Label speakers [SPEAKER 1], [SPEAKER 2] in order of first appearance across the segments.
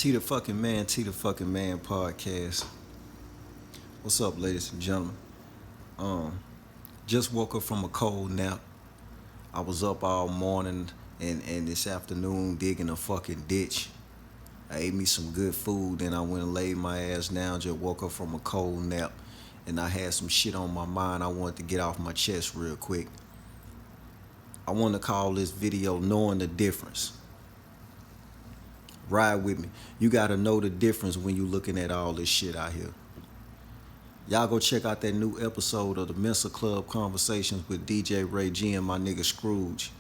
[SPEAKER 1] T the fucking man podcast. What's up, ladies and gentlemen? Um, just woke up from a cold nap. I was up all morning and this afternoon digging a fucking ditch. I ate me some good food, then I went and laid my ass down, just woke up from a cold nap. And I had some shit on my mind I wanted to get off my chest real quick. I want to call this video Knowing the Difference. Ride with me. You gotta know the difference when you looking at all this shit out here. Y'all go check out that new episode of the Mensa Club Conversations with DJ Ray G and my nigga Scrooge.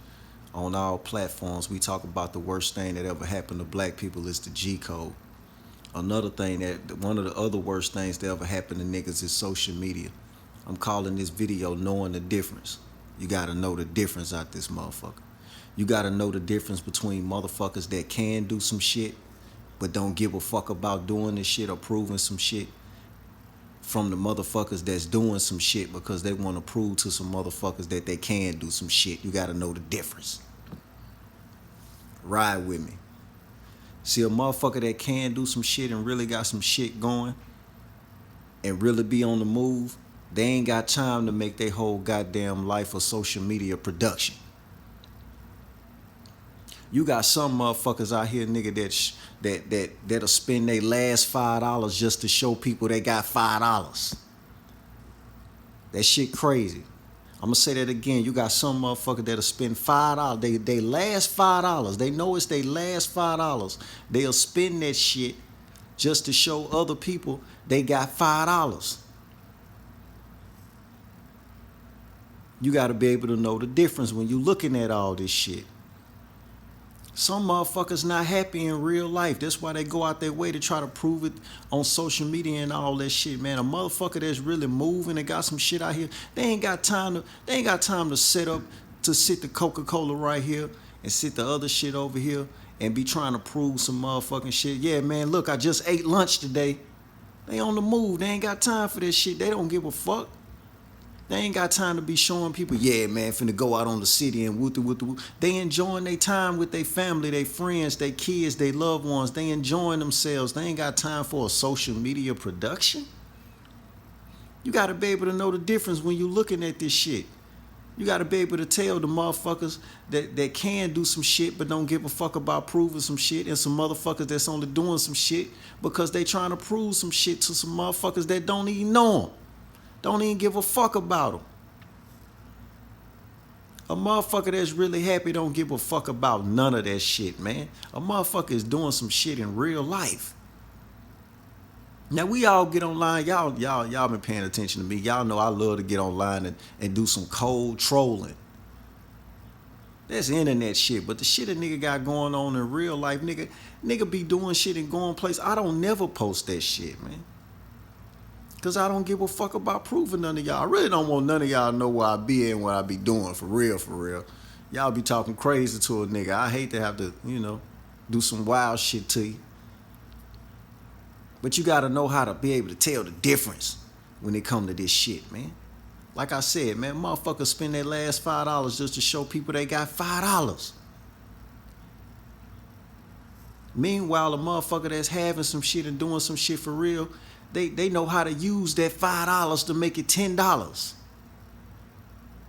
[SPEAKER 1] On all platforms, we talk about the worst thing that ever happened to black people is the G code. Another thing one of the other worst things that ever happened to niggas is social media. I'm calling this video Knowing the Difference. You gotta know the difference out this motherfucker. You gotta know the difference between motherfuckers that can do some shit but don't give a fuck about doing this shit or proving some shit from the motherfuckers that's doing some shit because they want to prove to some motherfuckers that they can do some shit. You gotta know the difference. Ride with me. See, a motherfucker that can do some shit and really got some shit going and really be on the move, they ain't got time to make their whole goddamn life a social media production. You got some motherfuckers out here, nigga, that'll spend their last $5 just to show people they got $5. That shit crazy. I'm gonna say that again. You got some motherfucker that'll spend $5. They last $5. They know it's their last $5. They'll spend that shit just to show other people they got $5. You gotta be able to know the difference when you looking at all this shit. Some motherfuckers not happy in real life. That's why they go out their way to try to prove it on social media and all that shit, man. A motherfucker that's really moving and got some shit out here, they ain't got time to sit the Coca-Cola right here and sit the other shit over here and be trying to prove some motherfucking shit. Yeah, man, look, I just ate lunch today. They on the move. They ain't got time for this shit. They don't give a fuck. They ain't got time to be showing people, yeah, man, finna go out on the city and woo. They enjoying their time with their family, their friends, their kids, their loved ones. They enjoying themselves. They ain't got time for a social media production. You got to be able to know the difference when you looking at this shit. You got to be able to tell the motherfuckers that can do some shit but don't give a fuck about proving some shit, and some motherfuckers that's only doing some shit because they trying to prove some shit to some motherfuckers that don't even know them. Don't even give a fuck about them. A motherfucker that's really happy don't give a fuck about none of that shit, man. A motherfucker is doing some shit in real life. Now we all get online. Y'all been paying attention to me. Y'all know I love to get online and do some cold trolling. That's internet shit, but the shit a nigga got going on in real life, nigga be doing shit and going places. I don't never post that shit, man. Cause I don't give a fuck about proving none of y'all. I really don't want none of y'all to know where I be and what I be doing, for real. Y'all be talking crazy to a nigga. I hate to have to, do some wild shit to you. But you gotta know how to be able to tell the difference when it come to this shit, man. Like I said, man, motherfuckers spend their last $5 just to show people they got $5. Meanwhile, a motherfucker that's having some shit and doing some shit for real, they know how to use that $5 to make it $10.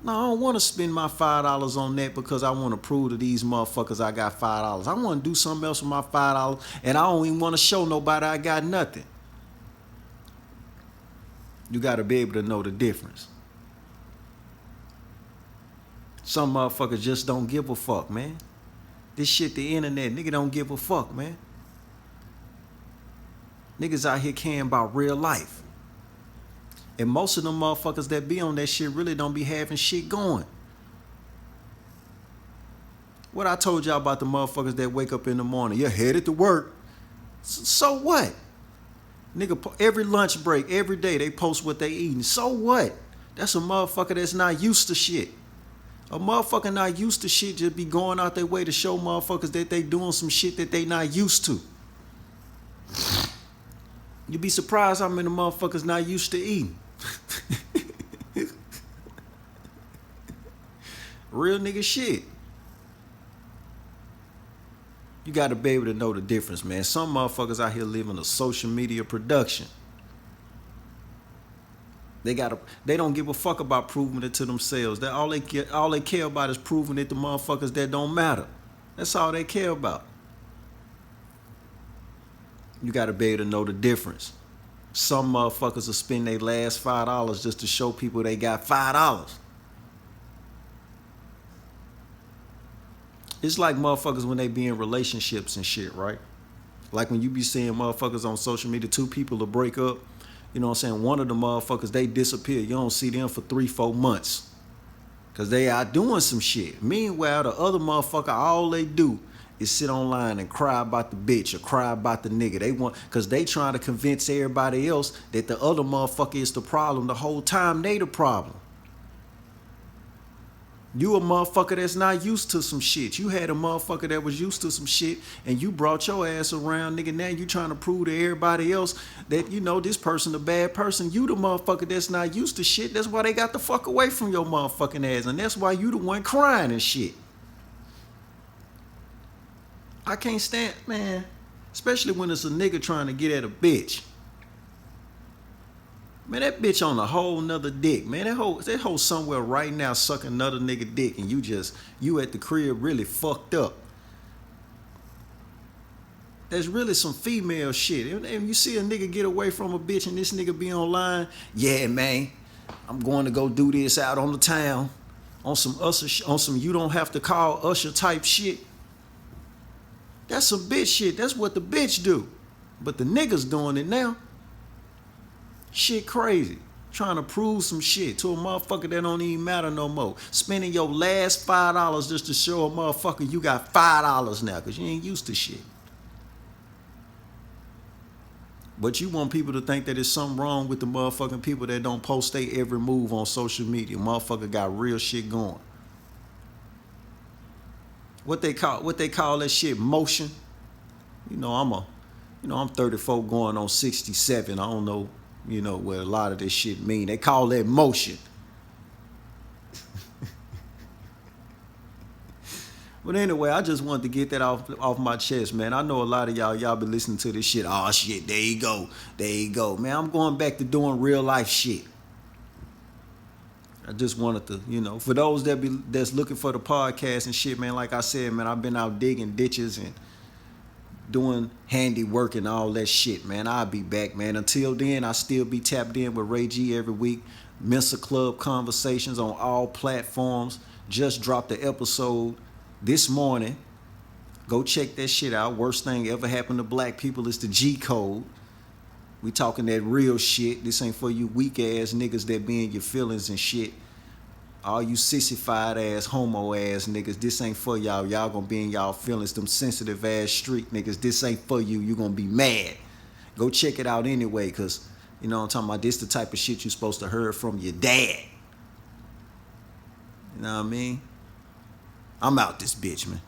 [SPEAKER 1] No, I don't want to spend my $5 on that because I want to prove to these motherfuckers I got $5. I want to do something else with my $5, and I don't even want to show nobody I got nothing. You got to be able to know the difference. Some motherfuckers just don't give a fuck, man. This shit, the internet, nigga don't give a fuck, man. Niggas out here caring about real life. And most of them motherfuckers that be on that shit really don't be having shit going. What I told y'all about the motherfuckers that wake up in the morning, you're headed to work. So what? Nigga, every lunch break, every day they post what they eating. So what? That's a motherfucker that's not used to shit. A motherfucker not used to shit just be going out their way to show motherfuckers that they doing some shit that they not used to. You be surprised how many motherfuckers not used to eating. Real nigga shit. You got to be able to know the difference, man. Some motherfuckers out here living a social media production. They don't give a fuck about proving it to themselves. That all they care about is proving it to motherfuckers that don't matter. That's all they care about. You got to be able to know the difference. Some motherfuckers will spend their last $5 just to show people they got $5. It's like motherfuckers when they be in relationships and shit, right? Like when you be seeing motherfuckers on social media, two people will break up. You know what I'm saying? One of the motherfuckers, they disappear. You don't see them for 3-4 months. Because they out doing some shit. Meanwhile, the other motherfucker, all they do is sit online and cry about the bitch or cry about the nigga. They want, because they trying to convince everybody else that the other motherfucker is the problem the whole time they the problem. You a motherfucker that's not used to some shit. You had a motherfucker that was used to some shit and you brought your ass around, nigga. Now you trying to prove to everybody else that, you know, this person a bad person. You the motherfucker that's not used to shit. That's why they got the fuck away from your motherfucking ass. And that's why you the one crying and shit. I can't stand, man. Especially when it's a nigga trying to get at a bitch. Man, that bitch on a whole nother dick, man. That hoe somewhere right now sucking another nigga dick, and you at the crib really fucked up. There's really some female shit. And you see a nigga get away from a bitch and this nigga be online, yeah, man, I'm going to go do this out on the town on some Usher, on some you don't have to call Usher type shit. That's some bitch shit. That's what the bitch do. But the niggas doing it now. Shit crazy. Trying to prove some shit to a motherfucker that don't even matter no more. Spending your last $5 just to show a motherfucker you got $5 now because you ain't used to shit. But you want people to think that there's something wrong with the motherfucking people that don't post their every move on social media. Motherfucker got real shit going. What they call that shit motion. I'm 34 going on 67. I don't know, what a lot of this shit mean. They call that motion. But anyway, I just wanted to get that off my chest, man. I know a lot of y'all been listening to this shit. Oh shit, there you go. Man, I'm going back to doing real life shit. I just wanted to, for those that's looking for the podcast and shit, man, like I said, man, I've been out digging ditches and doing handiwork and all that shit, man. I'll be back, man. Until then, I still be tapped in with Ray G every week. Mensa Club Conversations on all platforms. Just dropped the episode this morning. Go check that shit out. Worst thing ever happened to black people is the G code. We talking that real shit. This ain't for you weak ass niggas that be in your feelings and shit. All you sissified ass, homo ass niggas, this ain't for y'all. Y'all gonna be in y'all feelings. Them sensitive ass street niggas, this ain't for you. You gonna be mad. Go check it out anyway, cause you know what I'm talking about. This the type of shit you supposed to hear from your dad. You know what I mean? I'm out this bitch, man.